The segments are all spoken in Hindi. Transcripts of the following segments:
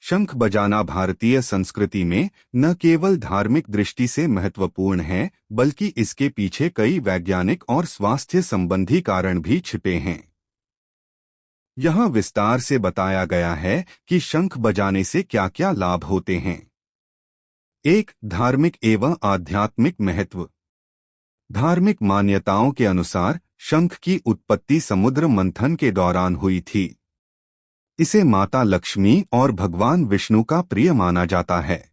शंख बजाना भारतीय संस्कृति में न केवल धार्मिक दृष्टि से महत्वपूर्ण है, बल्कि इसके पीछे कई वैज्ञानिक और स्वास्थ्य संबंधी कारण भी छिपे हैं। यहाँ विस्तार से बताया गया है कि शंख बजाने से क्या क्या लाभ होते हैं। 1. धार्मिक एवं आध्यात्मिक महत्व। धार्मिक मान्यताओं के अनुसार शंख की उत्पत्ति समुद्र मंथन के दौरान हुई थी। इसे माता लक्ष्मी और भगवान विष्णु का प्रिय माना जाता है।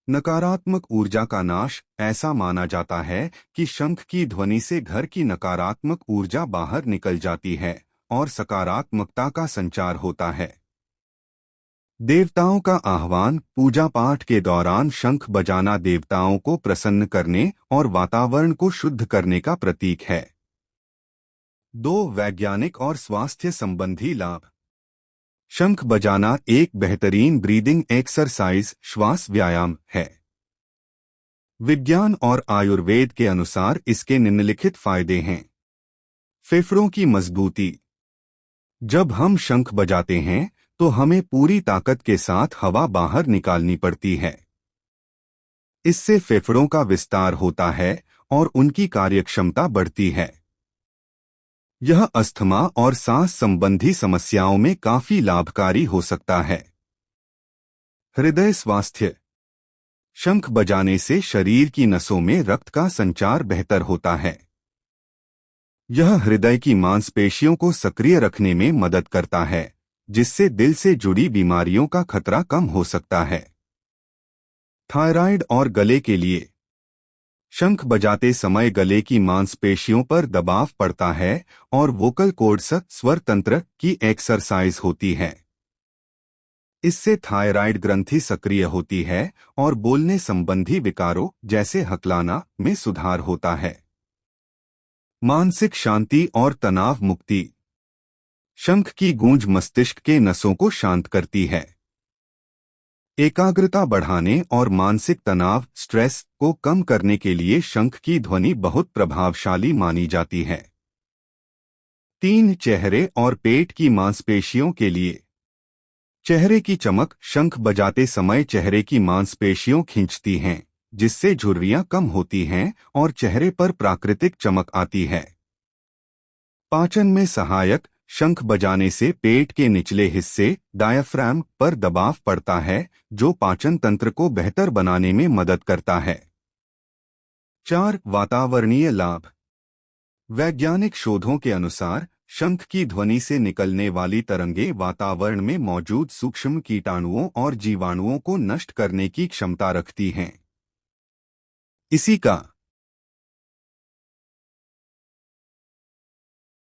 नकारात्मक ऊर्जा का नाश। ऐसा माना जाता है कि शंख की ध्वनि से घर की नकारात्मक ऊर्जा बाहर निकल जाती है और सकारात्मकता का संचार होता है। देवताओं का आह्वान। पूजा पाठ के दौरान शंख बजाना देवताओं को प्रसन्न करने और वातावरण को शुद्ध करने का प्रतीक है। 2. वैज्ञानिक और स्वास्थ्य संबंधी लाभ। शंख बजाना एक बेहतरीन ब्रीदिंग एक्सरसाइज श्वास व्यायाम है। विज्ञान और आयुर्वेद के अनुसार इसके निम्नलिखित फायदे हैं। फेफड़ों की मजबूती। जब हम शंख बजाते हैं तो हमें पूरी ताकत के साथ हवा बाहर निकालनी पड़ती है। इससे फेफड़ों का विस्तार होता है और उनकी कार्यक्षमता बढ़ती है। यह अस्थमा और सांस संबंधी समस्याओं में काफी लाभकारी हो सकता है। हृदय स्वास्थ्य। शंख बजाने से शरीर की नसों में रक्त का संचार बेहतर होता है। यह हृदय की मांसपेशियों को सक्रिय रखने में मदद करता है, जिससे दिल से जुड़ी बीमारियों का खतरा कम हो सकता है। थायराइड और गले के लिए। शंख बजाते समय गले की मांसपेशियों पर दबाव पड़ता है और वोकल कॉर्ड्स स्वर तंत्र की एक्सरसाइज होती है। इससे थायराइड ग्रंथि सक्रिय होती है और बोलने संबंधी विकारों जैसे हकलाना में सुधार होता है। मानसिक शांति और तनाव मुक्ति। शंख की गूंज मस्तिष्क के नसों को शांत करती है। एकाग्रता बढ़ाने और मानसिक तनाव स्ट्रेस को कम करने के लिए शंख की ध्वनि बहुत प्रभावशाली मानी जाती है। 3. चेहरे और पेट की मांसपेशियों के लिए। चेहरे की चमक। शंख बजाते समय चेहरे की मांसपेशियों खींचती हैं, जिससे झुर्रियां कम होती हैं और चेहरे पर प्राकृतिक चमक आती है। पाचन में सहायक। शंख बजाने से पेट के निचले हिस्से डायाफ्राम पर दबाव पड़ता है, जो पाचन तंत्र को बेहतर बनाने में मदद करता है। 4. वातावरणीय लाभ। वैज्ञानिक शोधों के अनुसार शंख की ध्वनि से निकलने वाली तरंगें वातावरण में मौजूद सूक्ष्म कीटाणुओं और जीवाणुओं को नष्ट करने की क्षमता रखती हैं। इसी का